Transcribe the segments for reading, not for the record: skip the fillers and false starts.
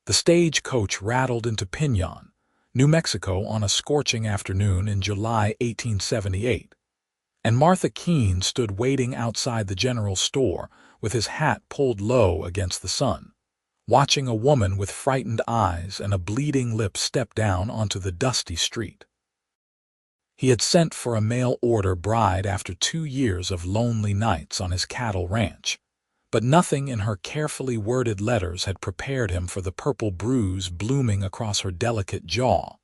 The stagecoach rattled into Pinon, New Mexico on a scorching afternoon in July 1878, and Martha Keene stood waiting outside the general store with his hat pulled low against the sun, watching a woman with frightened eyes and a bleeding lip step down onto the dusty street. He had sent for a mail-order bride after 2 years of lonely nights on his cattle ranch, but nothing in her carefully worded letters had prepared him for the purple bruise blooming across her delicate jaw,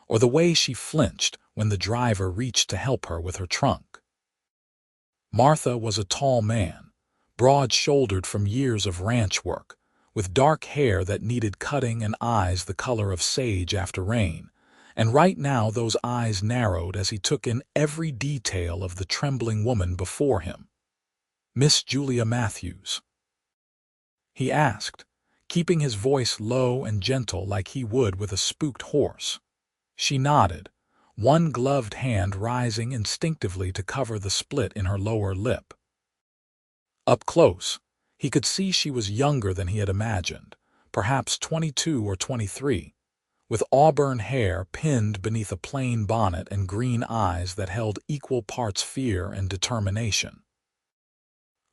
or the way she flinched when the driver reached to help her with her trunk. Martha was a tall man, broad-shouldered from years of ranch work, with dark hair that needed cutting and eyes the color of sage after rain, and right now those eyes narrowed as he took in every detail of the trembling woman before him. "Miss Julia Matthews?" he asked, keeping his voice low and gentle like he would with a spooked horse. She nodded, one gloved hand rising instinctively to cover the split in her lower lip. Up close, he could see she was younger than he had imagined, perhaps 22 or 23, with auburn hair pinned beneath a plain bonnet and green eyes that held equal parts fear and determination.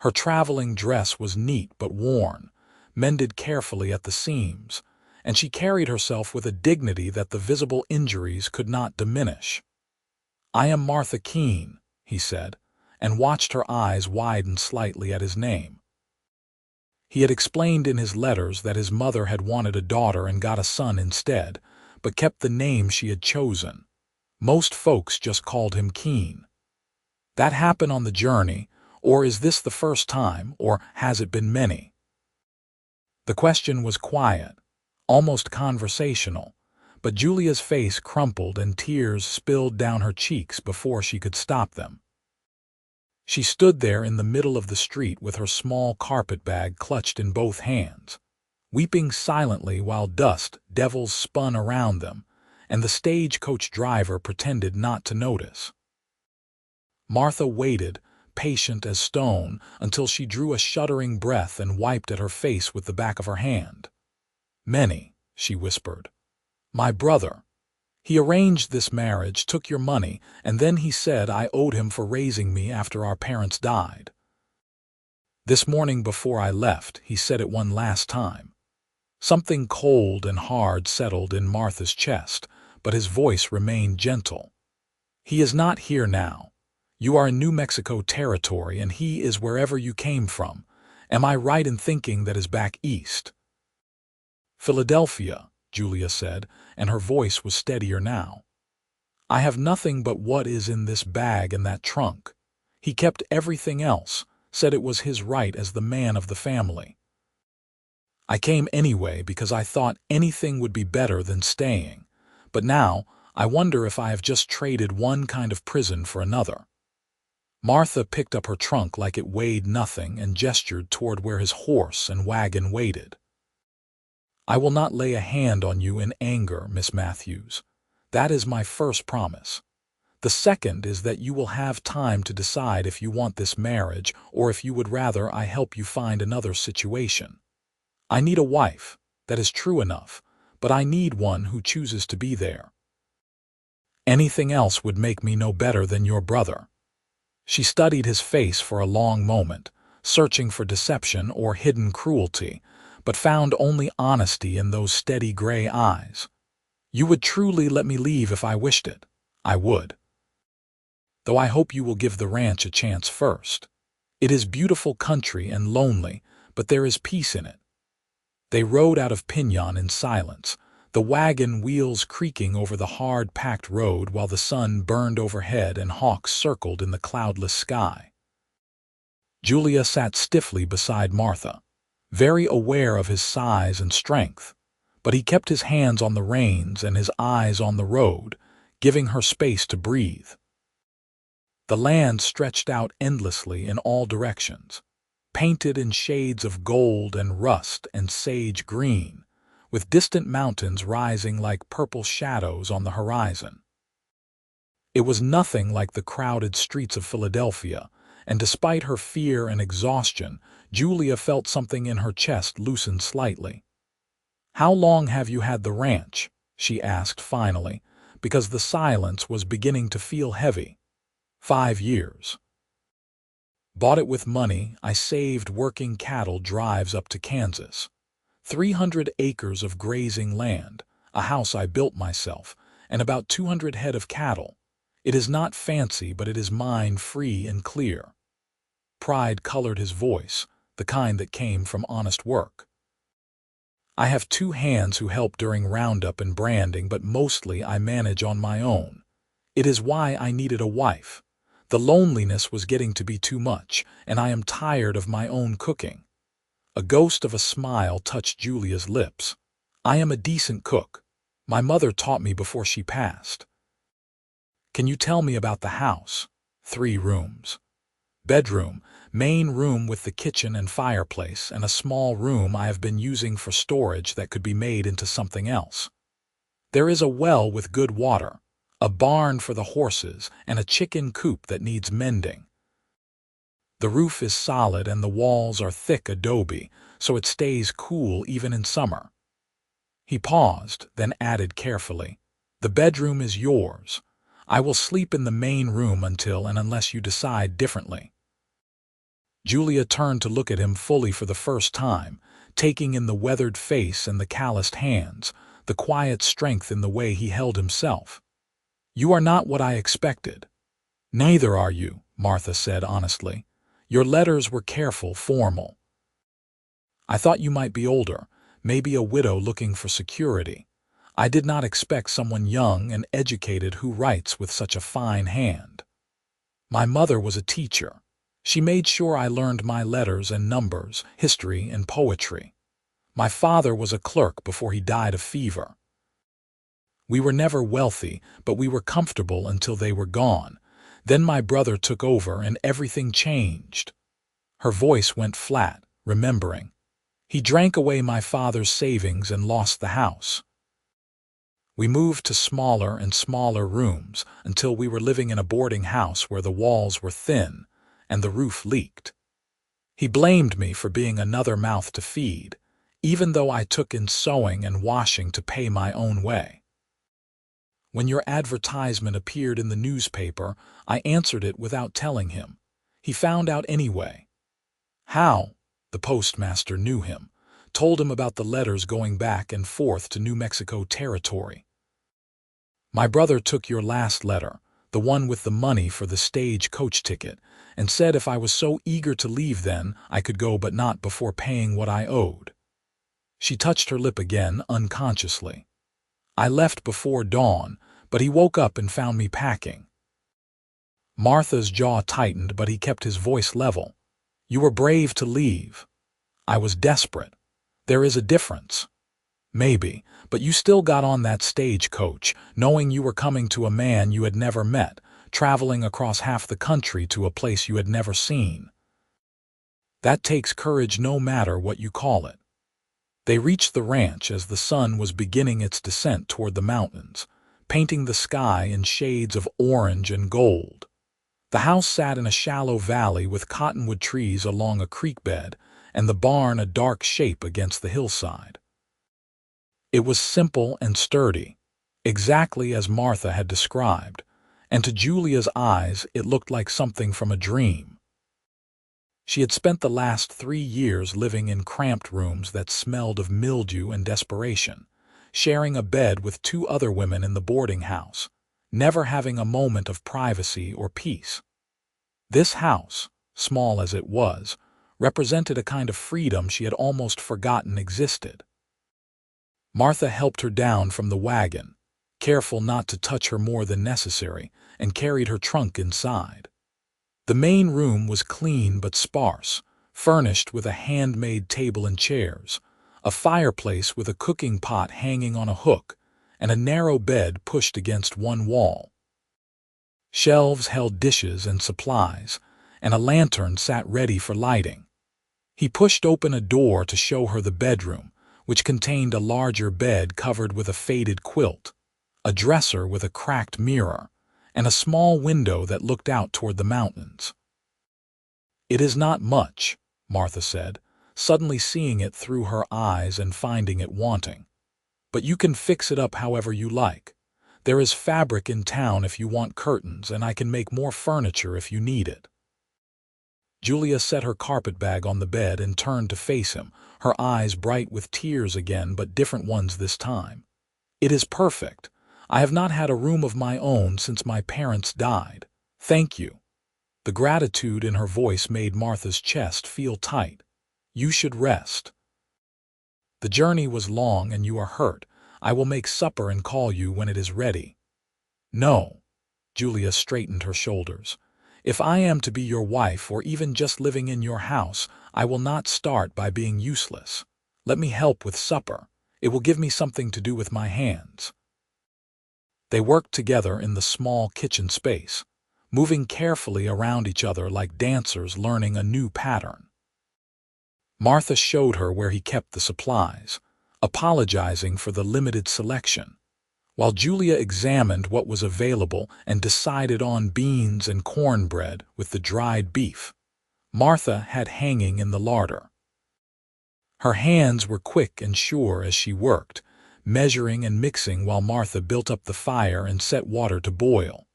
Her traveling dress was neat but worn, mended carefully at the seams, and she carried herself with a dignity that the visible injuries could not diminish. "I am Martha Keene," he said, and watched her eyes widen slightly at his name. He had explained in his letters that his mother had wanted a daughter and got a son instead, but kept the name she had chosen. Most folks just called him Keene. That happened on the journey, or is this the first time, or has it been many? The question was quiet, almost conversational, but Julia's face crumpled and tears spilled down her cheeks before she could stop them. She stood there in the middle of the street with her small carpetbag clutched in both hands, weeping silently while dust devils spun around them, and the stagecoach driver pretended not to notice. Martha waited, patient as stone, until she drew a shuddering breath and wiped at her face with the back of her hand. "Many," she whispered. "My brother. He arranged this marriage, took your money, and then he said I owed him for raising me after our parents died. This morning before I left, he said it one last time." Something cold and hard settled in Martha's chest, but his voice remained gentle. "He is not here now. You are in New Mexico territory, and he is wherever you came from. Am I right in thinking that is back east?" "Philadelphia," Julia said, and her voice was steadier now. "I have nothing but what is in this bag and that trunk. He kept everything else, said it was his right as the man of the family. I came anyway because I thought anything would be better than staying, but now I wonder if I have just traded one kind of prison for another." Martha picked up her trunk like it weighed nothing and gestured toward where his horse and wagon waited. "I will not lay a hand on you in anger, Miss Matthews. That is my first promise. The second is that you will have time to decide if you want this marriage or if you would rather I help you find another situation. I need a wife, that is true enough, but I need one who chooses to be there. Anything else would make me no better than your brother." She studied his face for a long moment, searching for deception or hidden cruelty, but found only honesty in those steady gray eyes. "You would truly let me leave if I wished it?" "I would. Though I hope you will give the ranch a chance first. It is beautiful country and lonely, but there is peace in it." They rode out of Pinon in silence, the wagon wheels creaking over the hard-packed road while the sun burned overhead and hawks circled in the cloudless sky. Julia sat stiffly beside Martha, very aware of his size and strength, but he kept his hands on the reins and his eyes on the road, giving her space to breathe. The land stretched out endlessly in all directions, painted in shades of gold and rust and sage green, with distant mountains rising like purple shadows on the horizon. It was nothing like the crowded streets of Philadelphia, and despite her fear and exhaustion, Julia felt something in her chest loosen slightly. "How long have you had the ranch?" she asked finally, because the silence was beginning to feel heavy. 5 years. Bought it with money I saved working cattle drives up to Kansas. 300 acres of grazing land, a house I built myself, and about 200 head of cattle. It is not fancy, but it is mine, free and clear. Pride colored his voice, the kind that came from honest work. I have 2 hands who help during roundup and branding, but mostly I manage on my own. It is why I needed a wife. The loneliness was getting to be too much, and I am tired of my own cooking. A ghost of a smile touched Julia's lips. I am a decent cook. My mother taught me before she passed. Can you tell me about the house? 3 rooms. Bedroom, main room with the kitchen and fireplace, and a small room I have been using for storage that could be made into something else. There is a well with good water, a barn for the horses, and a chicken coop that needs mending. The roof is solid and the walls are thick adobe, so it stays cool even in summer. He paused, then added carefully, "The bedroom is yours. I will sleep in the main room until and unless you decide differently." Julia turned to look at him fully for the first time, taking in the weathered face and the calloused hands, the quiet strength in the way he held himself. "You are not what I expected." "Neither are you," Martha said honestly. "Your letters were careful, formal. I thought you might be older, maybe a widow looking for security. I did not expect someone young and educated who writes with such a fine hand. My mother was a teacher. She made sure I learned my letters and numbers, history and poetry. My father was a clerk before he died of fever. We were never wealthy, but we were comfortable until they were gone. Then my brother took over and everything changed." Her voice went flat, remembering. "He drank away my father's savings and lost the house. We moved to smaller and smaller rooms until we were living in a boarding house where the walls were thin and the roof leaked. He blamed me for being another mouth to feed, even though I took in sewing and washing to pay my own way. When your advertisement appeared in the newspaper, I answered it without telling him. He found out anyway." "How?" The postmaster knew him, told him about the letters going back and forth to New Mexico territory. "My brother took your last letter, the one with the money for the stage coach ticket, and said if I was so eager to leave then I could go, but not before paying what I owed." She touched her lip again, unconsciously. "I left before dawn, but he woke up and found me packing." Martha's jaw tightened, but he kept his voice level. "You were brave to leave. I was desperate. There is a difference." "Maybe, but you still got on that stagecoach, knowing you were coming to a man you had never met, traveling across half the country to a place you had never seen. That takes courage no matter what you call it." They reached the ranch as the sun was beginning its descent toward the mountains, painting the sky in shades of orange and gold. The house sat in a shallow valley with cottonwood trees along a creek bed, and the barn a dark shape against the hillside. It was simple and sturdy, exactly as Martha had described, and to Julia's eyes it looked like something from a dream. She had spent the last 3 years living in cramped rooms that smelled of mildew and desperation, sharing a bed with 2 other women in the boarding house, never having a moment of privacy or peace. This house, small as it was, represented a kind of freedom she had almost forgotten existed. Martha helped her down from the wagon, careful not to touch her more than necessary, and carried her trunk inside. The main room was clean but sparse, furnished with a handmade table and chairs, a fireplace with a cooking pot hanging on a hook, and a narrow bed pushed against one wall. Shelves held dishes and supplies, and a lantern sat ready for lighting. He pushed open a door to show her the bedroom, which contained a larger bed covered with a faded quilt, a dresser with a cracked mirror, and a small window that looked out toward the mountains. "It is not much," Martha said, suddenly seeing it through her eyes and finding it wanting. "But you can fix it up however you like. There is fabric in town if you want curtains, and I can make more furniture if you need it." Julia set her carpetbag on the bed and turned to face him, her eyes bright with tears again, but different ones this time. "It is perfect. I have not had a room of my own since my parents died. Thank you." The gratitude in her voice made Martha's chest feel tight. "You should rest. The journey was long and you are hurt. I will make supper and call you when it is ready." "No." Julia straightened her shoulders. "If I am to be your wife or even just living in your house, I will not start by being useless. Let me help with supper. It will give me something to do with my hands." They worked together in the small kitchen space, moving carefully around each other like dancers learning a new pattern. Martha showed her where he kept the supplies, apologizing for the limited selection, while Julia examined what was available and decided on beans and cornbread with the dried beef Martha had hanging in the larder. Her hands were quick and sure as she worked, measuring and mixing while Martha built up the fire and set water to boil.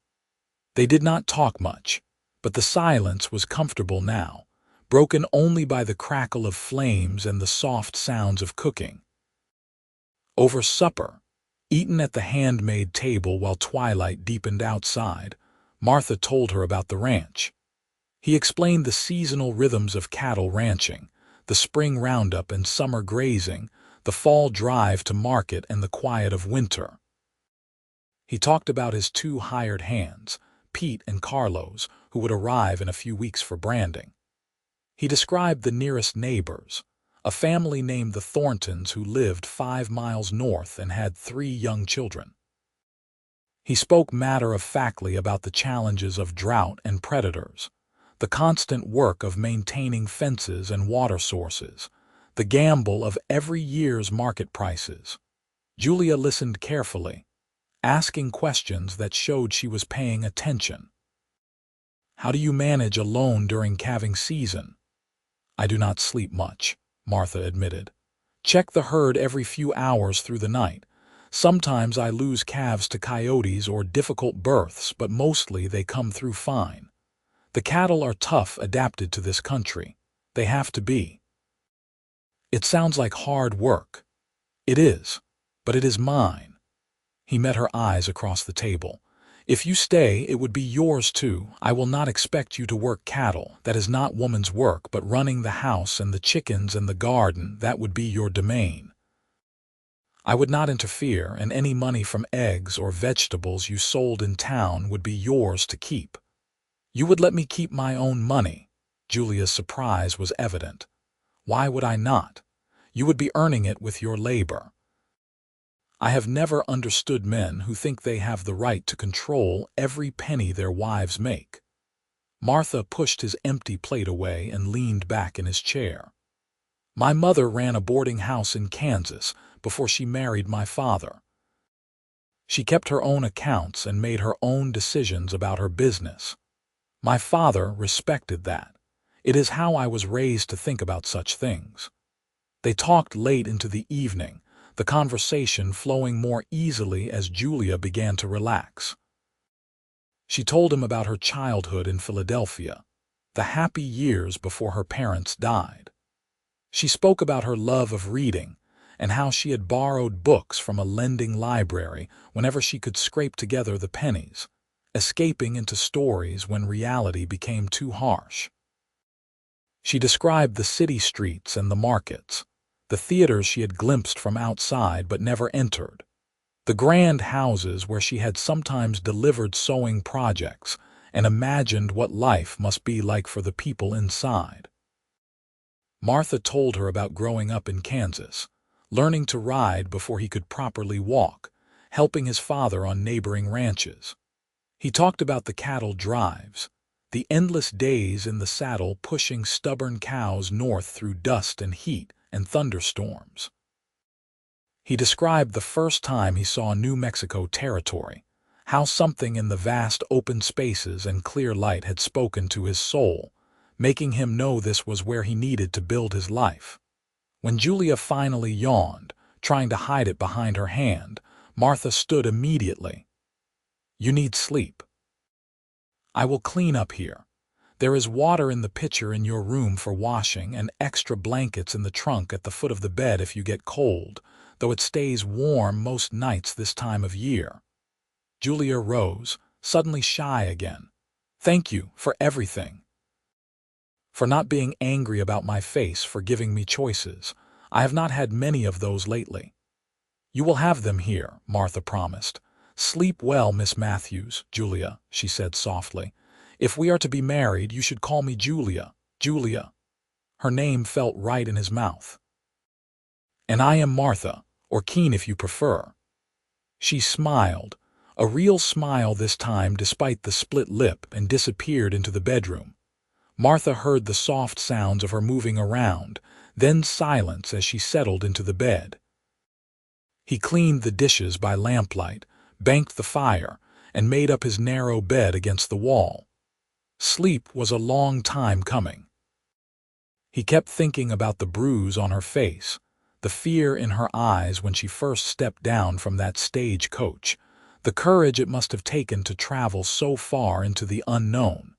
They did not talk much, but the silence was comfortable now, broken only by the crackle of flames and the soft sounds of cooking. Over supper, eaten at the handmade table while twilight deepened outside, Martha told her about the ranch. He explained the seasonal rhythms of cattle ranching, the spring roundup and summer grazing, the fall drive to market and the quiet of winter. He talked about his two hired hands, Pete and Carlos, who would arrive in a few weeks for branding. He described the nearest neighbors, a family named the Thorntons who lived 5 miles north and had 3 young children. He spoke matter-of-factly about the challenges of drought and predators, the constant work of maintaining fences and water sources, the gamble of every year's market prices. Julia listened carefully, asking questions that showed she was paying attention. "How do you manage alone during calving season?" "I do not sleep much," Martha admitted. "Check the herd every few hours through the night. Sometimes I lose calves to coyotes or difficult births, but mostly they come through fine. The cattle are tough, adapted to this country. They have to be." "It sounds like hard work." "It is, but it is mine." He met her eyes across the table. "If you stay, it would be yours too. I will not expect you to work cattle. That is not woman's work, but running the house and the chickens and the garden, that would be your domain. I would not interfere, and any money from eggs or vegetables you sold in town would be yours to keep." "You would let me keep my own money?" Julia's surprise was evident. "Why would I not? You would be earning it with your labor." "I have never understood men who think they have the right to control every penny their wives make." Martha pushed his empty plate away and leaned back in his chair. "My mother ran a boarding house in Kansas before she married my father. She kept her own accounts and made her own decisions about her business. My father respected that. It is how I was raised to think about such things." They talked late into the evening, the conversation flowing more easily as Julia began to relax. She told him about her childhood in Philadelphia, the happy years before her parents died. She spoke about her love of reading and how she had borrowed books from a lending library whenever she could scrape together the pennies, escaping into stories when reality became too harsh. She described the city streets and the markets, the theaters she had glimpsed from outside but never entered, the grand houses where she had sometimes delivered sewing projects and imagined what life must be like for the people inside. Martha told her about growing up in Kansas, learning to ride before he could properly walk, helping his father on neighboring ranches. He talked about the cattle drives, the endless days in the saddle pushing stubborn cows north through dust and heat and thunderstorms. He described the first time he saw New Mexico territory, how something in the vast open spaces and clear light had spoken to his soul, making him know this was where he needed to build his life. When Julia finally yawned, trying to hide it behind her hand, Martha stood immediately. "You need sleep. I will clean up here. There is water in the pitcher in your room for washing and extra blankets in the trunk at the foot of the bed if you get cold, though it stays warm most nights this time of year." Julia rose, suddenly shy again. "Thank you for everything. For not being angry about my face, for giving me choices. I have not had many of those lately." "You will have them here," Martha promised. "Sleep well, Miss Matthews." "Julia," she said softly. "If we are to be married, you should call me Julia." Julia. Her name felt right in his mouth. "And I am Martha, or Keene if you prefer." She smiled, a real smile this time despite the split lip, and disappeared into the bedroom. Martha heard the soft sounds of her moving around, then silence as she settled into the bed. He cleaned the dishes by lamplight, banked the fire, and made up his narrow bed against the wall. Sleep was a long time coming. He kept thinking about the bruise on her face, the fear in her eyes when she first stepped down from that stagecoach, the courage it must have taken to travel so far into the unknown.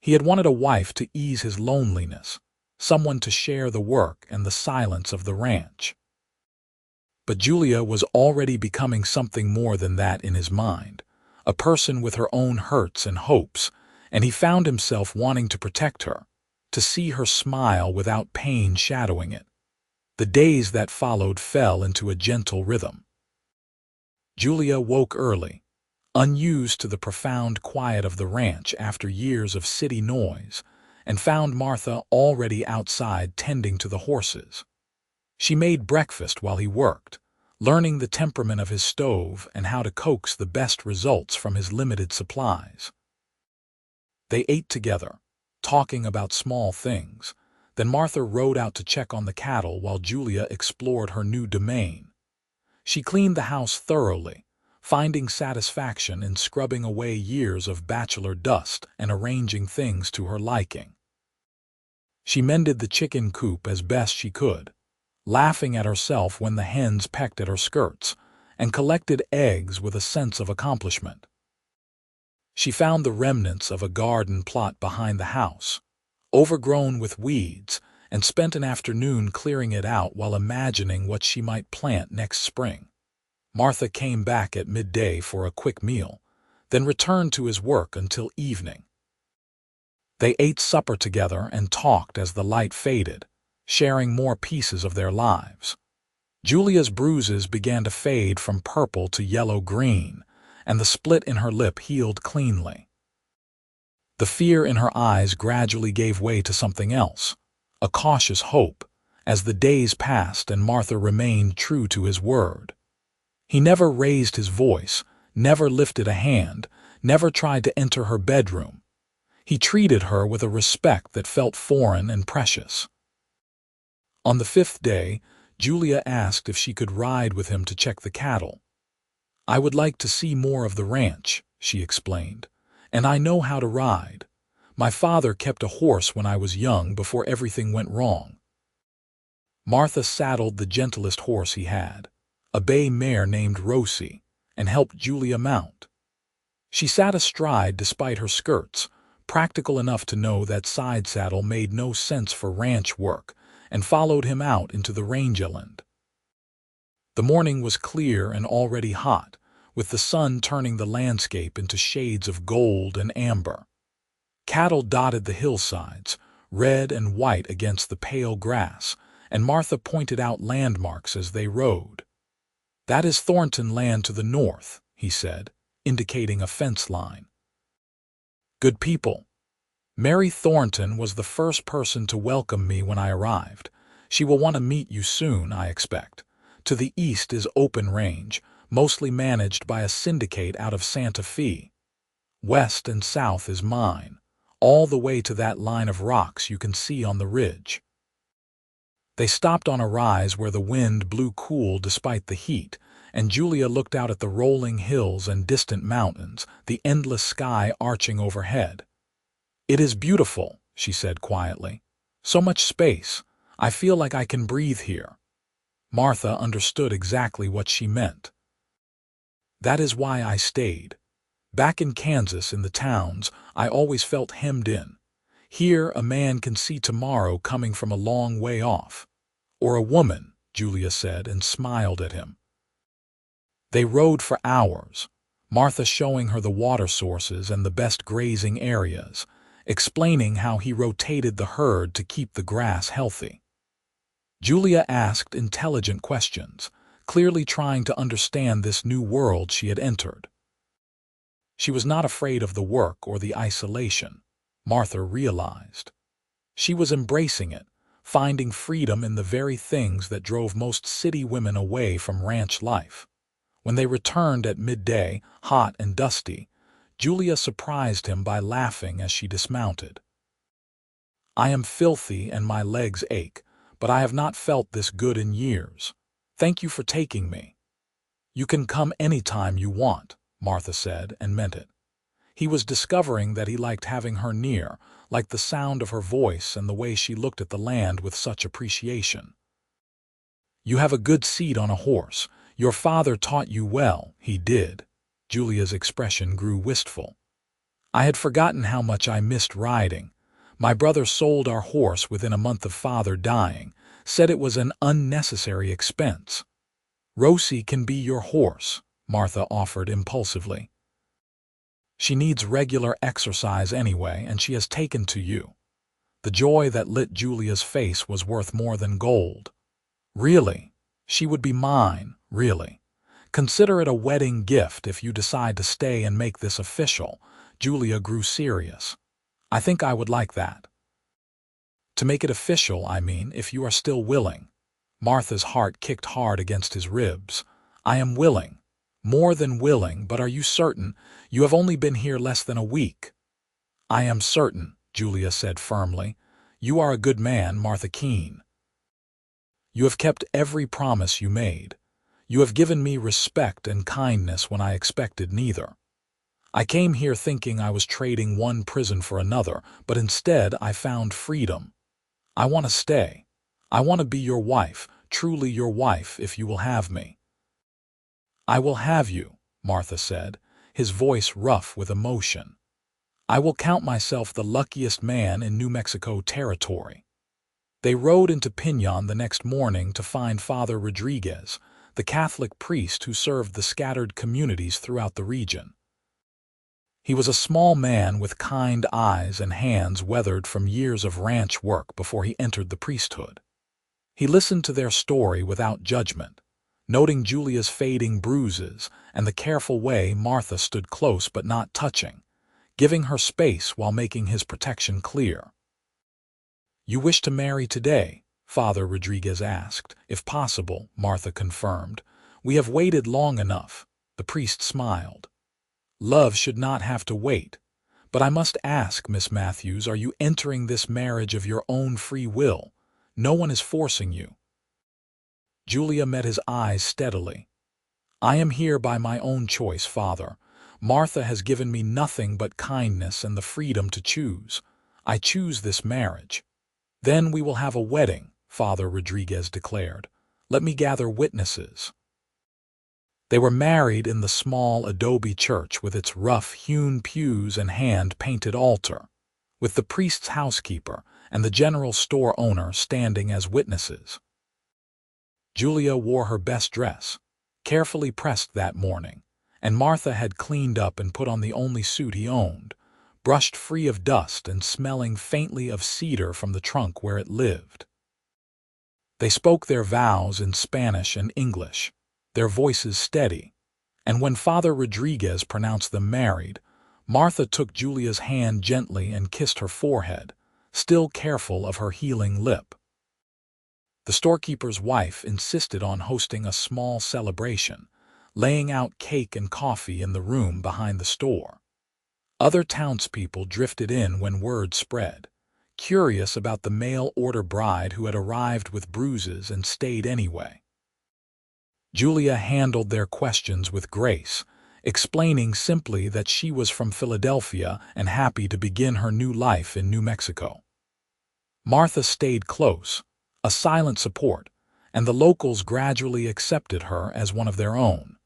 He had wanted a wife to ease his loneliness, someone to share the work and the silence of the ranch. But Julia was already becoming something more than that in his mind, a person with her own hurts and hopes, and he found himself wanting to protect her, to see her smile without pain shadowing it. The days that followed fell into a gentle rhythm. Julia woke early, unused to the profound quiet of the ranch after years of city noise, and found Martha already outside tending to the horses. She made breakfast while he worked, learning the temperament of his stove and how to coax the best results from his limited supplies. They ate together, talking about small things. Then Martha rode out to check on the cattle while Julia explored her new domain. She cleaned the house thoroughly, finding satisfaction in scrubbing away years of bachelor dust and arranging things to her liking. She mended the chicken coop as best she could, laughing at herself when the hens pecked at her skirts, and collected eggs with a sense of accomplishment. She found the remnants of a garden plot behind the house, overgrown with weeds, and spent an afternoon clearing it out while imagining what she might plant next spring. Martha came back at midday for a quick meal, then returned to his work until evening. They ate supper together and talked as the light faded, sharing more pieces of their lives. Julia's bruises began to fade from purple to yellow-green, and the split in her lip healed cleanly. The fear in her eyes gradually gave way to something else, a cautious hope, as the days passed and Martha remained true to his word. He never raised his voice, never lifted a hand, never tried to enter her bedroom. He treated her with a respect that felt foreign and precious. On the 5th day, Julia asked if she could ride with him to check the cattle. "I would like to see more of the ranch," she explained, "and I know how to ride. My father kept a horse when I was young before everything went wrong." Martha saddled the gentlest horse he had, a bay mare named Rosie, and helped Julia mount. She sat astride despite her skirts, practical enough to know that side saddle made no sense for ranch work, and followed him out into the rangeland. The morning was clear and already hot, with the sun turning the landscape into shades of gold and amber. Cattle dotted the hillsides, red and white against the pale grass, and Martha pointed out landmarks as they rode. "That is Thornton land to the north," he said, indicating a fence line. "Good people. Mary Thornton was the first person to welcome me when I arrived. She will want to meet you soon, I expect. To the east is Open Range, mostly managed by a syndicate out of Santa Fe. West and south is mine, all the way to that line of rocks you can see on the ridge." They stopped on a rise where the wind blew cool despite the heat, and Julia looked out at the rolling hills and distant mountains, the endless sky arching overhead. "It is beautiful," she said quietly. "So much space. I feel like I can breathe here." Martha understood exactly what she meant. "That is why I stayed. Back in Kansas, in the towns, I always felt hemmed in. Here, a man can see tomorrow coming from a long way off. Or a woman," Julia said and smiled at him. They rode for hours, Martha showing her the water sources and the best grazing areas, explaining how he rotated the herd to keep the grass healthy. Julia asked intelligent questions, clearly trying to understand this new world she had entered. She was not afraid of the work or the isolation, Martha realized. She was embracing it, finding freedom in the very things that drove most city women away from ranch life. When they returned at midday, hot and dusty, Julia surprised him by laughing as she dismounted. "I am filthy and my legs ache, but I have not felt this good in years. Thank you for taking me." "You can come any time you want," Martha said, and meant it. He was discovering that he liked having her near, liked the sound of her voice and the way she looked at the land with such appreciation. "You have a good seat on a horse. Your father taught you well." "He did." Julia's expression grew wistful. "I had forgotten how much I missed riding. My brother sold our horse within a month of father dying, said it was an unnecessary expense." "Rosie can be your horse," Martha offered impulsively. "She needs regular exercise anyway, and she has taken to you." The joy that lit Julia's face was worth more than gold. "Really? She would be mine, really. Consider it a wedding gift if you decide to stay and make this official." Julia grew serious. "I think I would like that." "To make it official, I mean, if you are still willing." Martha's heart kicked hard against his ribs. "I am willing. More than willing, but are you certain? You have only been here less than a week." "I am certain," Julia said firmly. "You are a good man, Martha Keene. You have kept every promise you made. You have given me respect and kindness when I expected neither. I came here thinking I was trading one prison for another, but instead I found freedom. I want to stay. I want to be your wife, truly your wife, if you will have me." "I will have you," Martha said, his voice rough with emotion. "I will count myself the luckiest man in New Mexico territory." They rode into Piñon the next morning to find Father Rodriguez, the Catholic priest who served the scattered communities throughout the region. He was a small man with kind eyes and hands weathered from years of ranch work before he entered the priesthood. He listened to their story without judgment, noting Julia's fading bruises and the careful way Martha stood close but not touching, giving her space while making his protection clear. "You wish to marry today?" Father Rodriguez asked. "If possible," Martha confirmed. "We have waited long enough." The priest smiled. "Love should not have to wait. But I must ask, Miss Matthews, are you entering this marriage of your own free will? No one is forcing you." Julia met his eyes steadily. "I am here by my own choice, Father. Martha has given me nothing but kindness and the freedom to choose. I choose this marriage." "Then we will have a wedding," Father Rodriguez declared. "Let me gather witnesses." They were married in the small adobe church with its rough-hewn pews and hand-painted altar, with the priest's housekeeper and the general store owner standing as witnesses. Julia wore her best dress, carefully pressed that morning, and Martha had cleaned up and put on the only suit he owned, brushed free of dust and smelling faintly of cedar from the trunk where it lived. They spoke their vows in Spanish and English, their voices steady, and when Father Rodriguez pronounced them married, Martha took Julia's hand gently and kissed her forehead, still careful of her healing lip. The storekeeper's wife insisted on hosting a small celebration, laying out cake and coffee in the room behind the store. Other townspeople drifted in when word spread, curious about the mail-order bride who had arrived with bruises and stayed anyway. Julia handled their questions with grace, explaining simply that she was from Philadelphia and happy to begin her new life in New Mexico. Martha stayed close, a silent support, and the locals gradually accepted her as one of their own.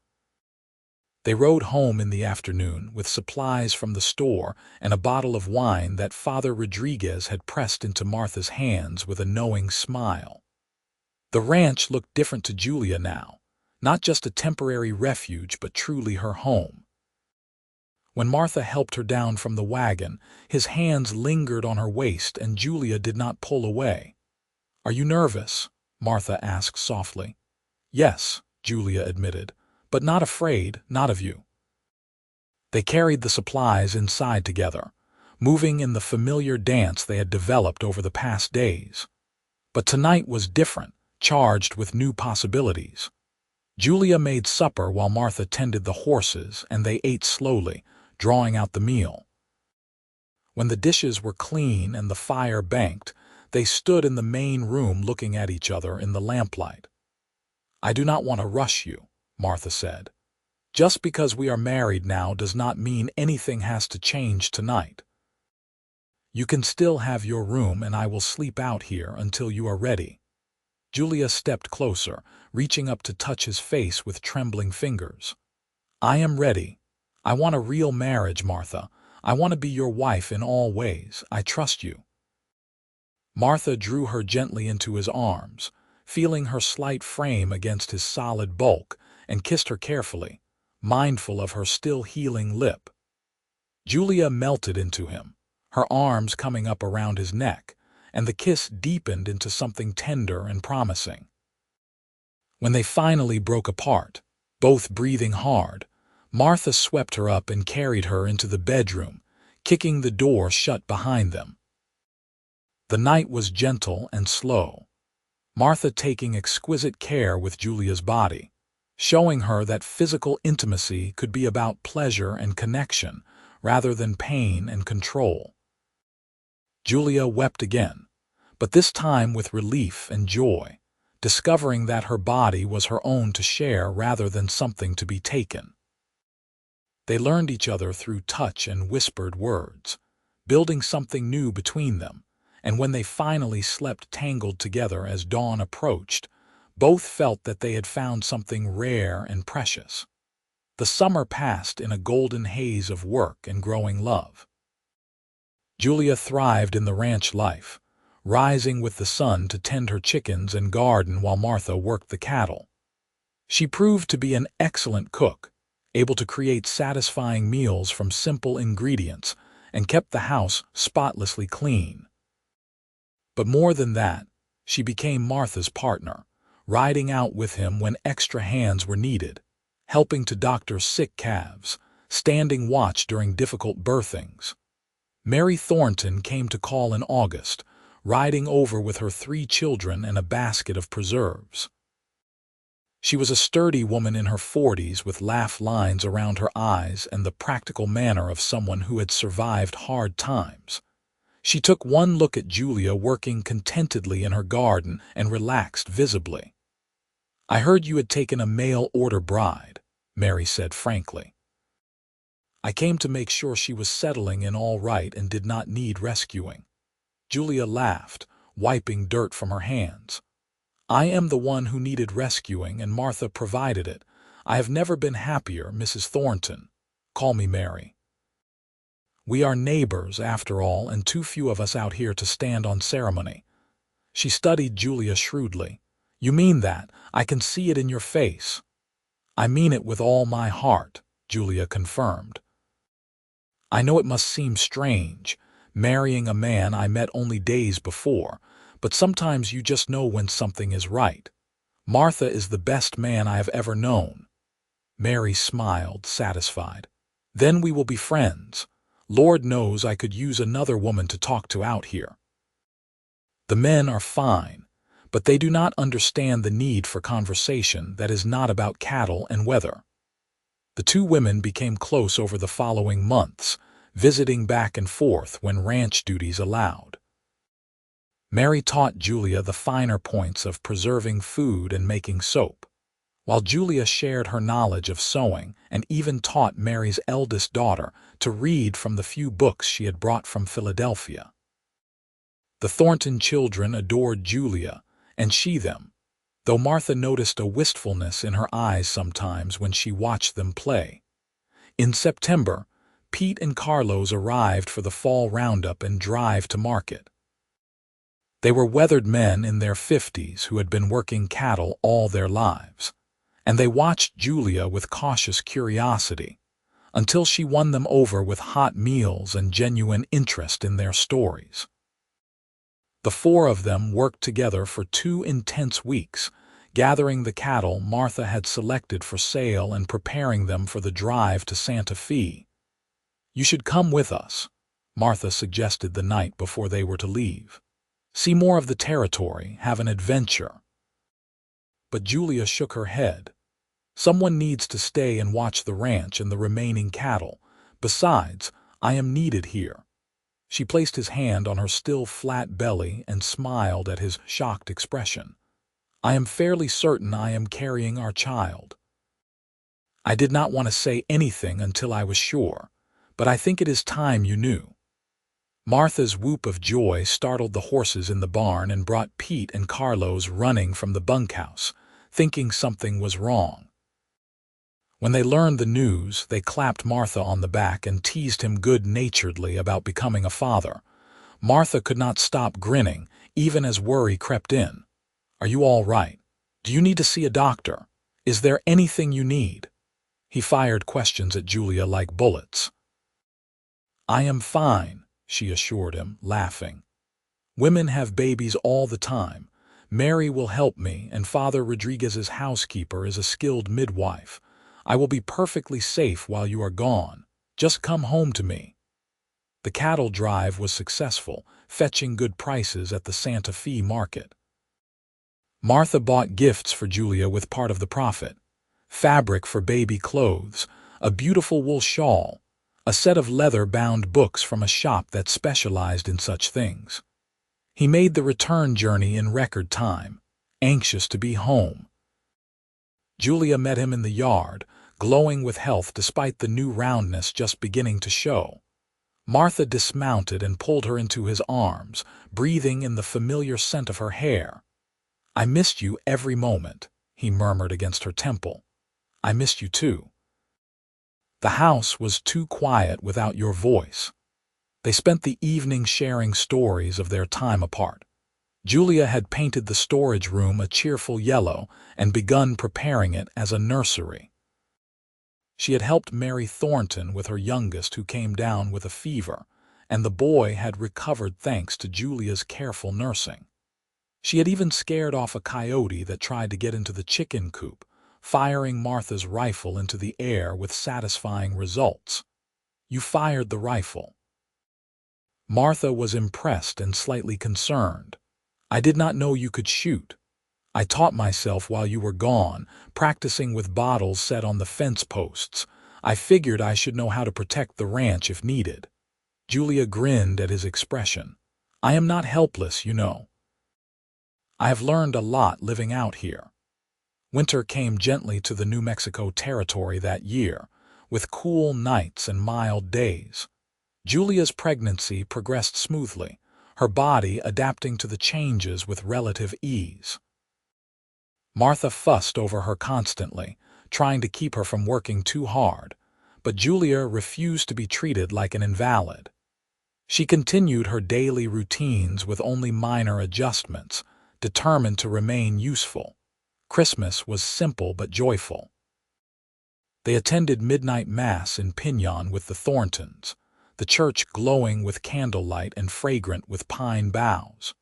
They rode home in the afternoon with supplies from the store and a bottle of wine that Father Rodriguez had pressed into Martha's hands with a knowing smile. The ranch looked different to Julia now, not just a temporary refuge but truly her home. When Martha helped her down from the wagon, his hands lingered on her waist and Julia did not pull away. "Are you nervous?" Martha asked softly. "Yes," Julia admitted, "but not afraid, not of you." They carried the supplies inside together, moving in the familiar dance they had developed over the past days. But tonight was different, charged with new possibilities. Julia made supper while Martha tended the horses, and they ate slowly, drawing out the meal. When the dishes were clean and the fire banked, they stood in the main room looking at each other in the lamplight. "I do not want to rush you," Martha said. "Just because we are married now does not mean anything has to change tonight. You can still have your room and I will sleep out here until you are ready." Julia stepped closer, reaching up to touch his face with trembling fingers. "I am ready. I want a real marriage, Martha. I want to be your wife in all ways. I trust you." Martha drew her gently into his arms, feeling her slight frame against his solid bulk, and kissed her carefully, mindful of her still healing lip. Julia melted into him, her arms coming up around his neck, and the kiss deepened into something tender and promising. When they finally broke apart, both breathing hard, Martha swept her up and carried her into the bedroom, kicking the door shut behind them. The night was gentle and slow, Martha taking exquisite care with Julia's body, showing her that physical intimacy could be about pleasure and connection rather than pain and control. Julia wept again, but this time with relief and joy, discovering that her body was her own to share rather than something to be taken. They learned each other through touch and whispered words, building something new between them, and when they finally slept tangled together as dawn approached, both felt that they had found something rare and precious. The summer passed in a golden haze of work and growing love. Julia thrived in the ranch life, rising with the sun to tend her chickens and garden while Martha worked the cattle. She proved to be an excellent cook, able to create satisfying meals from simple ingredients, and kept the house spotlessly clean. But more than that, she became Martha's partner, riding out with him when extra hands were needed, helping to doctor sick calves, standing watch during difficult birthings. Mary Thornton came to call in August, riding over with her 3 children and a basket of preserves. She was a sturdy woman in her 40s with laugh lines around her eyes and the practical manner of someone who had survived hard times. She took one look at Julia working contentedly in her garden and relaxed visibly. "I heard you had taken a mail-order bride," Mary said frankly. "I came to make sure she was settling in all right and did not need rescuing." Julia laughed, wiping dirt from her hands. "I am the one who needed rescuing and Martha provided it. I have never been happier, Mrs. Thornton. Call me Mary. We are neighbors, after all, and too few of us out here to stand on ceremony." She studied Julia shrewdly. "You mean that? I can see it in your face." "I mean it with all my heart," Julia confirmed. "I know it must seem strange, marrying a man I met only days before, but sometimes you just know when something is right. Martha is the best man I have ever known." Mary smiled, satisfied. "Then we will be friends. Lord knows I could use another woman to talk to out here. The men are fine, but they do not understand the need for conversation that is not about cattle and weather." The 2 women became close over the following months, visiting back and forth when ranch duties allowed. Mary taught Julia the finer points of preserving food and making soap, while Julia shared her knowledge of sewing and even taught Mary's eldest daughter to read from the few books she had brought from Philadelphia. The Thornton children adored Julia, and she them, though Martha noticed a wistfulness in her eyes sometimes when she watched them play. In September, Pete and Carlos arrived for the fall roundup and drive to market. They were weathered men in their 50s who had been working cattle all their lives, and they watched Julia with cautious curiosity until she won them over with hot meals and genuine interest in their stories. The four of them worked together for 2 intense weeks, gathering the cattle Martha had selected for sale and preparing them for the drive to Santa Fe. "You should come with us," Martha suggested the night before they were to leave. "See more of the territory, have an adventure." But Julia shook her head. "Someone needs to stay and watch the ranch and the remaining cattle. Besides, I am needed here." She placed his hand on her still flat belly and smiled at his shocked expression. "I am fairly certain I am carrying our child. I did not want to say anything until I was sure, but I think it is time you knew." Martha's whoop of joy startled the horses in the barn and brought Pete and Carlos running from the bunkhouse, thinking something was wrong. When they learned the news, they clapped Martha on the back and teased him good-naturedly about becoming a father. Martha could not stop grinning, even as worry crept in. "Are you all right? Do you need to see a doctor? Is there anything you need?" He fired questions at Julia like bullets. "I am fine," she assured him, laughing. "Women have babies all the time. Mary will help me, and Father Rodriguez's housekeeper is a skilled midwife. I will be perfectly safe while you are gone. Just come home to me." The cattle drive was successful, fetching good prices at the Santa Fe market. Martha bought gifts for Julia with part of the profit: fabric for baby clothes, a beautiful wool shawl, a set of leather-bound books from a shop that specialized in such things. He made the return journey in record time, anxious to be home. Julia met him in the yard, glowing with health despite the new roundness just beginning to show. Martha dismounted and pulled her into his arms, breathing in the familiar scent of her hair. "I missed you every moment," he murmured against her temple. "I missed you too. The house was too quiet without your voice." They spent the evening sharing stories of their time apart. Julia had painted the storage room a cheerful yellow and begun preparing it as a nursery. She had helped Mary Thornton with her youngest, who came down with a fever, and the boy had recovered thanks to Julia's careful nursing. She had even scared off a coyote that tried to get into the chicken coop, firing Martha's rifle into the air with satisfying results. "You fired the rifle." Martha was impressed and slightly concerned. "I did not know you could shoot. I taught myself while you were gone, practicing with bottles set on the fence posts. I figured I should know how to protect the ranch if needed." Julia grinned at his expression. "I am not helpless, you know. I have learned a lot living out here." Winter came gently to the New Mexico territory that year, with cool nights and mild days. Julia's pregnancy progressed smoothly, her body adapting to the changes with relative ease. Martha fussed over her constantly, trying to keep her from working too hard, but Julia refused to be treated like an invalid. She continued her daily routines with only minor adjustments, determined to remain useful. Christmas was simple but joyful. They attended midnight mass in Piñon with the Thorntons, the church glowing with candlelight and fragrant with pine boughs.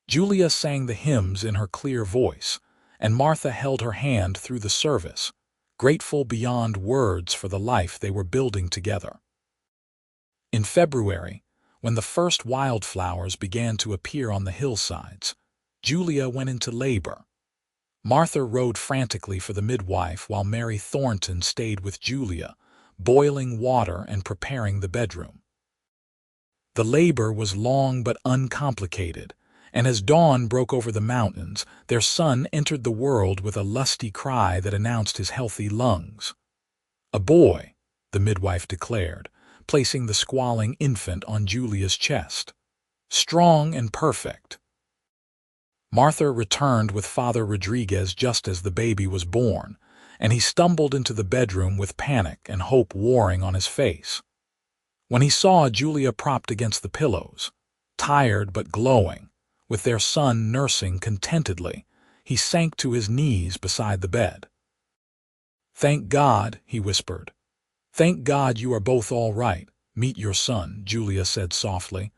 Julia sang the hymns in her clear voice, and Martha held her hand through the service, grateful beyond words for the life they were building together. In February, when the first wildflowers began to appear on the hillsides, Julia went into labor. Martha rode frantically for the midwife while Mary Thornton stayed with Julia, boiling water and preparing the bedroom. The labor was long but uncomplicated, and as dawn broke over the mountains, their son entered the world with a lusty cry that announced his healthy lungs. "A boy," the midwife declared, placing the squalling infant on Julia's chest. "Strong and perfect." Martha returned with Father Rodriguez just as the baby was born, and he stumbled into the bedroom with panic and hope warring on his face. When he saw Julia propped against the pillows, tired but glowing, with their son nursing contentedly, he sank to his knees beside the bed. "Thank God," he whispered. "Thank God you are both all right. Meet your son," Julia said softly.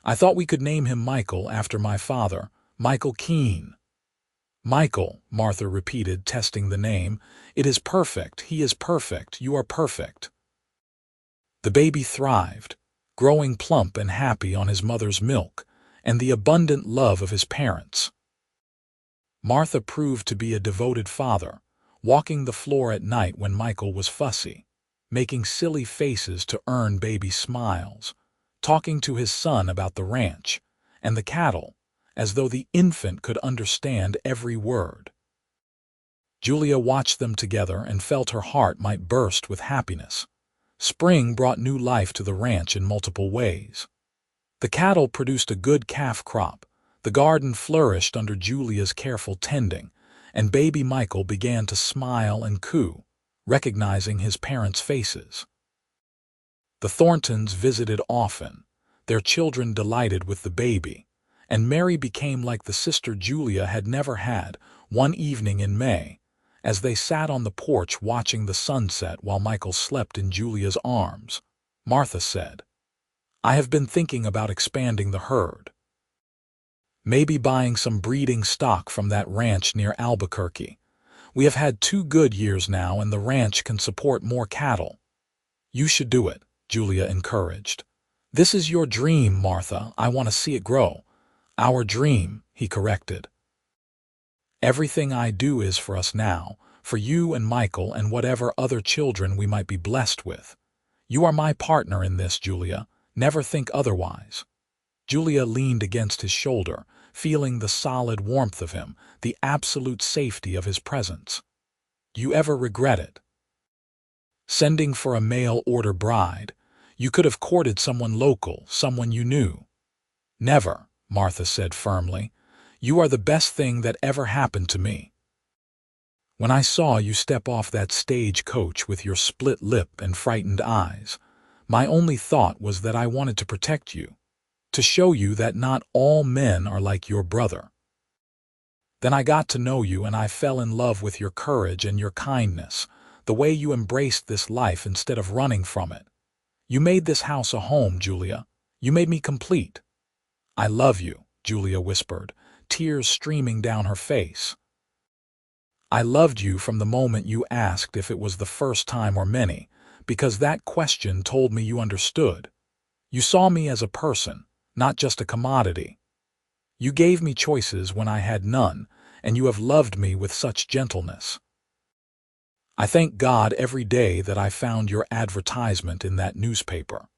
"I thought we could name him Michael after my father, Michael Keene." "Michael," Martha repeated, testing the name. "It is perfect. He is perfect. You are perfect." The baby thrived, growing plump and happy on his mother's milk and the abundant love of his parents. Martha proved to be a devoted father, walking the floor at night when Michael was fussy, making silly faces to earn baby smiles, talking to his son about the ranch and the cattle, as though the infant could understand every word. Julia watched them together and felt her heart might burst with happiness. Spring brought new life to the ranch in multiple ways. The cattle produced a good calf crop, the garden flourished under Julia's careful tending, and baby Michael began to smile and coo, recognizing his parents' faces. The Thorntons visited often, their children delighted with the baby, and Mary became like the sister Julia had never had one evening in May, as they sat on the porch watching the sunset while Michael slept in Julia's arms. Martha said, "I have been thinking about expanding the herd. Maybe buying some breeding stock from that ranch near Albuquerque. We have had 2 good years now and the ranch can support more cattle." "You should do it," Julia encouraged. "This is your dream, Martha. I want to see it grow." "Our dream," he corrected. "Everything I do is for us now, for you and Michael and whatever other children we might be blessed with. You are my partner in this, Julia. Never think otherwise." Julia leaned against his shoulder, feeling the solid warmth of him, the absolute safety of his presence. "You ever regret it? Sending for a mail-order bride? You could have courted someone local, someone you knew." "Never," Martha said firmly. "You are the best thing that ever happened to me. When I saw you step off that stage coach with your split lip and frightened eyes, my only thought was that I wanted to protect you, to show you that not all men are like your brother. Then I got to know you and I fell in love with your courage and your kindness, the way you embraced this life instead of running from it. You made this house a home, Julia. You made me complete." "I love you," Julia whispered, tears streaming down her face. "I loved you from the moment you asked if it was the first time or many, because that question told me you understood. You saw me as a person, not just a commodity. You gave me choices when I had none, and you have loved me with such gentleness. I thank God every day that I found your advertisement in that newspaper."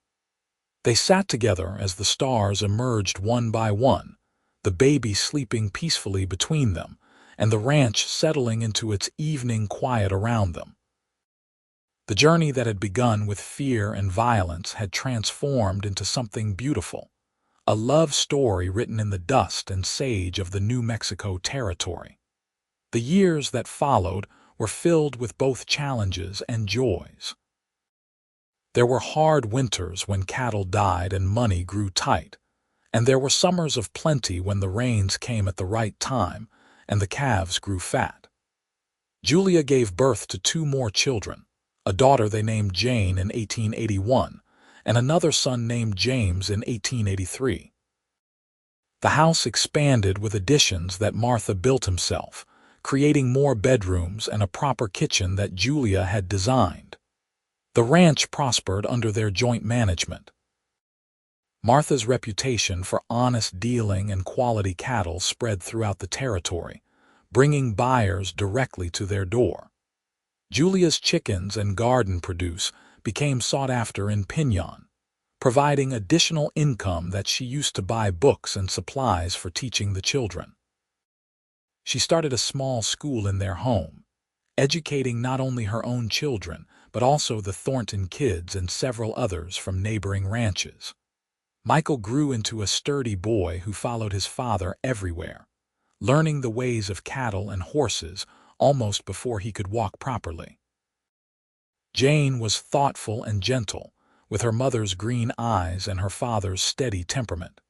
They sat together as the stars emerged one by one, the baby sleeping peacefully between them, and the ranch settling into its evening quiet around them. The journey that had begun with fear and violence had transformed into something beautiful, a love story written in the dust and sage of the New Mexico territory. The years that followed were filled with both challenges and joys. There were hard winters when cattle died and money grew tight, and there were summers of plenty when the rains came at the right time and the calves grew fat. Julia gave birth to 2 more children, a daughter they named Jane in 1881, and another son named James in 1883. The house expanded with additions that Martha built himself, creating more bedrooms and a proper kitchen that Julia had designed. The ranch prospered under their joint management. Martha's reputation for honest dealing and quality cattle spread throughout the territory, bringing buyers directly to their door. Julia's chickens and garden produce became sought after in Piñon, providing additional income that she used to buy books and supplies for teaching the children. She started a small school in their home, educating not only her own children, but also the Thornton kids and several others from neighboring ranches. Michael grew into a sturdy boy who followed his father everywhere, learning the ways of cattle and horses almost before he could walk properly. Jane was thoughtful and gentle, with her mother's green eyes and her father's steady temperament.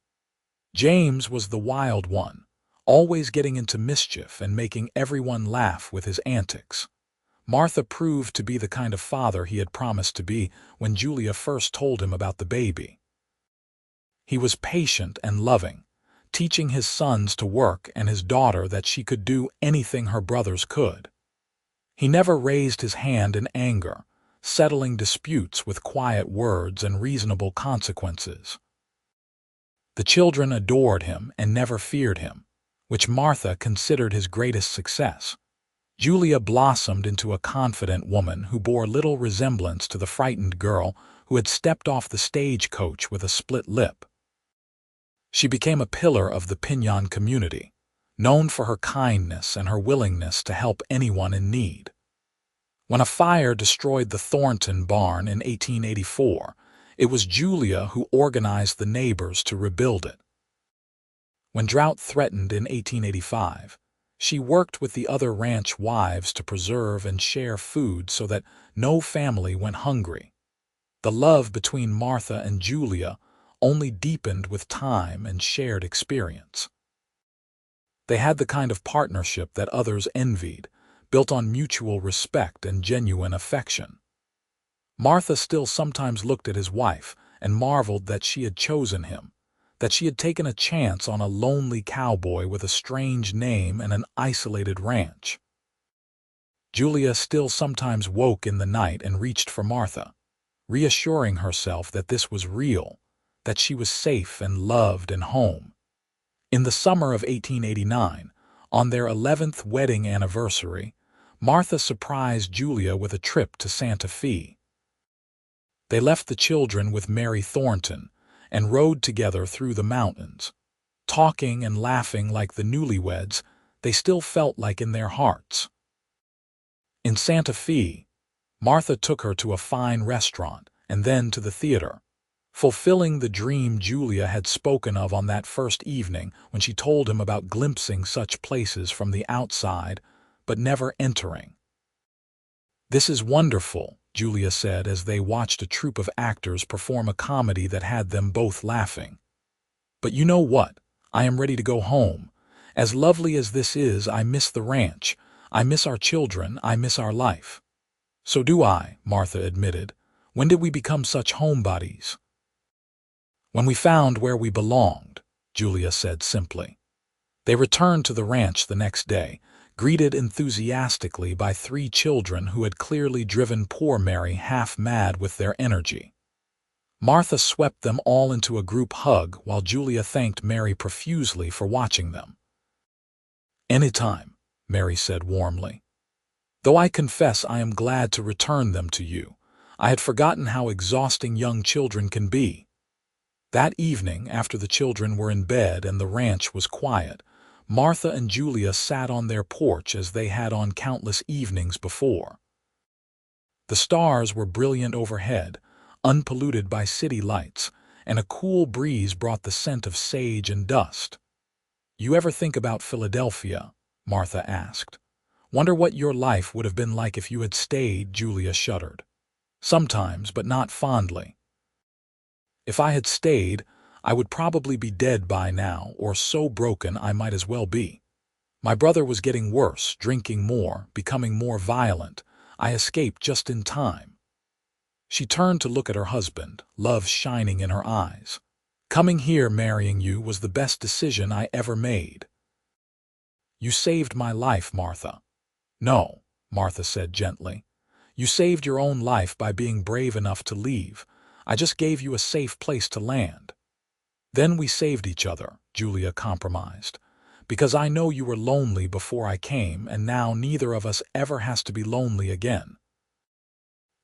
James was the wild one, always getting into mischief and making everyone laugh with his antics. Martha proved to be the kind of father he had promised to be when Julia first told him about the baby. He was patient and loving, teaching his sons to work and his daughter that she could do anything her brothers could. He never raised his hand in anger, settling disputes with quiet words and reasonable consequences. The children adored him and never feared him, which Martha considered his greatest success. Julia blossomed into a confident woman who bore little resemblance to the frightened girl who had stepped off the stagecoach with a split lip. She became a pillar of the Piñon community, known for her kindness and her willingness to help anyone in need. When a fire destroyed the Thornton barn in 1884, it was Julia who organized the neighbors to rebuild it. When drought threatened in 1885, she worked with the other ranch wives to preserve and share food so that no family went hungry. The love between Martha and Julia only deepened with time and shared experience. They had the kind of partnership that others envied, built on mutual respect and genuine affection. Martha still sometimes looked at his wife and marveled that she had chosen him, that she had taken a chance on a lonely cowboy with a strange name and an isolated ranch. Julia still sometimes woke in the night and reached for Martha, reassuring herself that this was real, that she was safe and loved and home. In the summer of 1889, on their 11th wedding anniversary, Martha surprised Julia with a trip to Santa Fe. They left the children with Mary Thornton and rode together through the mountains. Talking and laughing like the newlyweds, they still felt like in their hearts. In Santa Fe, Martha took her to a fine restaurant and then to the theater, fulfilling the dream Julia had spoken of on that first evening when she told him about glimpsing such places from the outside, but never entering. "This is wonderful," Julia said as they watched a troupe of actors perform a comedy that had them both laughing. "But you know what? I am ready to go home. As lovely as this is, I miss the ranch. I miss our children. I miss our life." "So do I," Martha admitted. "When did we become such homebodies?" "When we found where we belonged," Julia said simply. They returned to the ranch the next day, greeted enthusiastically by 3 children who had clearly driven poor Mary half mad with their energy. Martha swept them all into a group hug while Julia thanked Mary profusely for watching them. "Anytime," Mary said warmly. "Though I confess I am glad to return them to you. I had forgotten how exhausting young children can be." That evening, after the children were in bed and the ranch was quiet, Martha and Julia sat on their porch as they had on countless evenings before. The stars were brilliant overhead, unpolluted by city lights, and a cool breeze brought the scent of sage and dust. "You ever think about Philadelphia?" Martha asked. "Wonder what your life would have been like if you had stayed," Julia shuddered. "Sometimes, but not fondly. If I had stayed, I would probably be dead by now, or so broken I might as well be. My brother was getting worse, drinking more, becoming more violent. I escaped just in time." She turned to look at her husband, love shining in her eyes. "Coming here, marrying you, was the best decision I ever made." "You saved my life, Martha." "No," Martha said gently. "You saved your own life by being brave enough to leave. I just gave you a safe place to land." "Then we saved each other," Julia compromised, "because I know you were lonely before I came, and now neither of us ever has to be lonely again."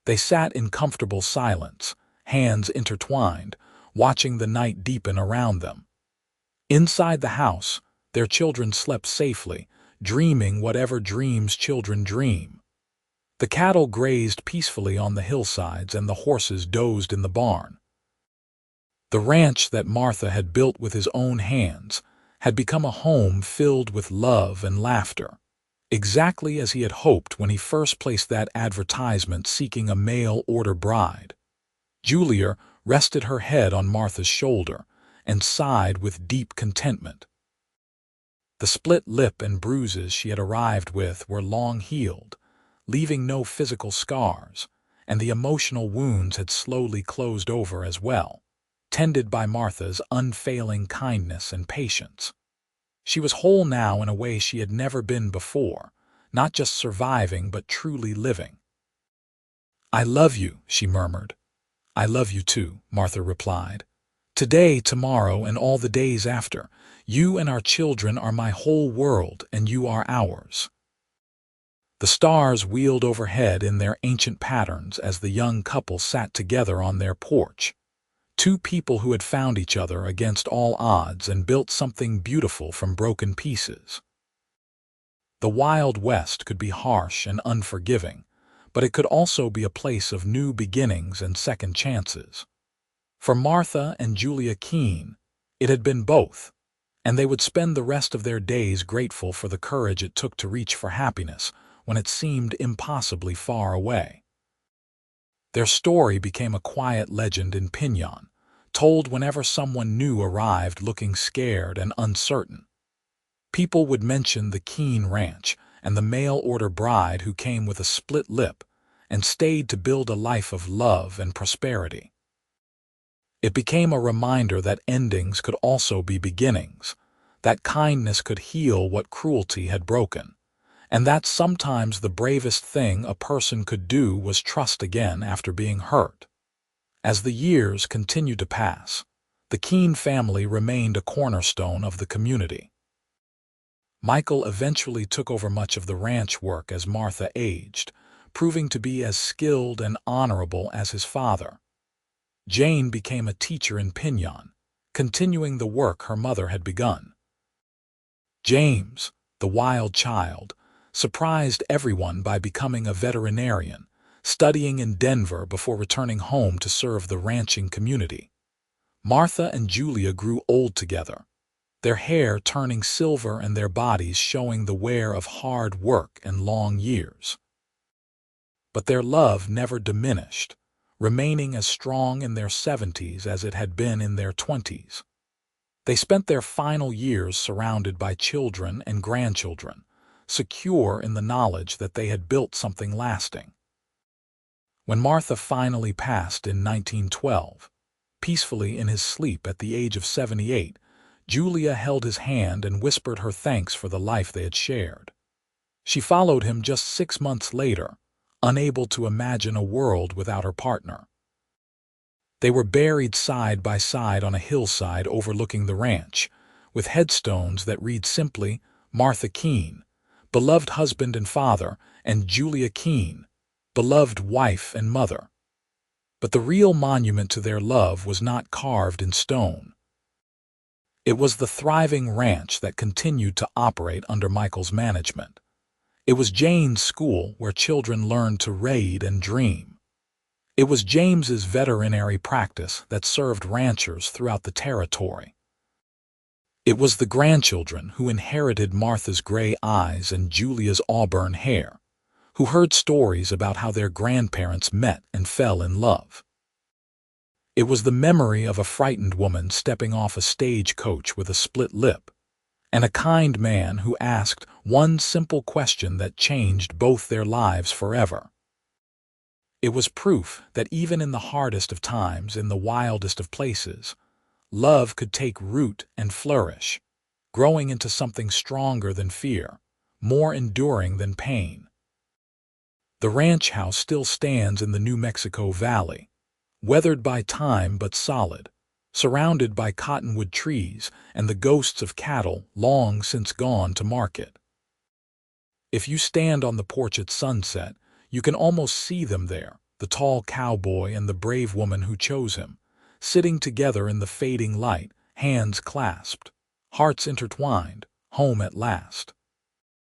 They sat in comfortable silence, hands intertwined, watching the night deepen around them. Inside the house, their children slept safely, dreaming whatever dreams children dream. The cattle grazed peacefully on the hillsides and the horses dozed in the barn. The ranch that Martha had built with his own hands had become a home filled with love and laughter, exactly as he had hoped when he first placed that advertisement seeking a mail-order bride. Julia rested her head on Martha's shoulder and sighed with deep contentment. The split lip and bruises she had arrived with were long healed, leaving no physical scars, and the emotional wounds had slowly closed over as well, tended by Martha's unfailing kindness and patience. She was whole now in a way she had never been before, not just surviving but truly living. "I love you," she murmured. "I love you too," Martha replied. "Today, tomorrow, and all the days after, you and our children are my whole world, and you are ours." The stars wheeled overhead in their ancient patterns as the young couple sat together on their porch. Two people who had found each other against all odds and built something beautiful from broken pieces. The Wild West could be harsh and unforgiving, but it could also be a place of new beginnings and second chances. For Martha and Julia Keene, it had been both, and they would spend the rest of their days grateful for the courage it took to reach for happiness when it seemed impossibly far away. Their story became a quiet legend in Piñon, told whenever someone new arrived looking scared and uncertain. People would mention the Keene Ranch and the mail-order bride who came with a split lip and stayed to build a life of love and prosperity. It became a reminder that endings could also be beginnings, that kindness could heal what cruelty had broken, and that sometimes the bravest thing a person could do was trust again after being hurt. As the years continued to pass, the Keene family remained a cornerstone of the community. Michael eventually took over much of the ranch work as Martha aged, proving to be as skilled and honorable as his father. Jane became a teacher in Piñon, continuing the work her mother had begun. James, the wild child, surprised everyone by becoming a veterinarian, studying in Denver before returning home to serve the ranching community. Martha and Julia grew old together, their hair turning silver and their bodies showing the wear of hard work and long years. But their love never diminished, remaining as strong in their 70s as it had been in their 20s. They spent their final years surrounded by children and grandchildren, secure in the knowledge that they had built something lasting. When Martha finally passed in 1912, peacefully in his sleep at the age of 78, Julia held his hand and whispered her thanks for the life they had shared. She followed him just 6 months later, unable to imagine a world without her partner. They were buried side by side on a hillside overlooking the ranch, with headstones that read simply, Martha Keene, beloved husband and father, and Julia Keene, beloved wife and mother. But the real monument to their love was not carved in stone. It was the thriving ranch that continued to operate under Michael's management. It was Jane's school where children learned to read and dream. It was James's veterinary practice that served ranchers throughout the territory. It was the grandchildren who inherited Martha's gray eyes and Julia's auburn hair, who heard stories about how their grandparents met and fell in love. It was the memory of a frightened woman stepping off a stagecoach with a split lip, and a kind man who asked one simple question that changed both their lives forever. It was proof that even in the hardest of times, in the wildest of places, love could take root and flourish, growing into something stronger than fear, more enduring than pain. The ranch house still stands in the New Mexico Valley, weathered by time but solid, surrounded by cottonwood trees and the ghosts of cattle long since gone to market. If you stand on the porch at sunset, you can almost see them there, the tall cowboy and the brave woman who chose him, sitting together in the fading light, hands clasped, hearts intertwined, home at last.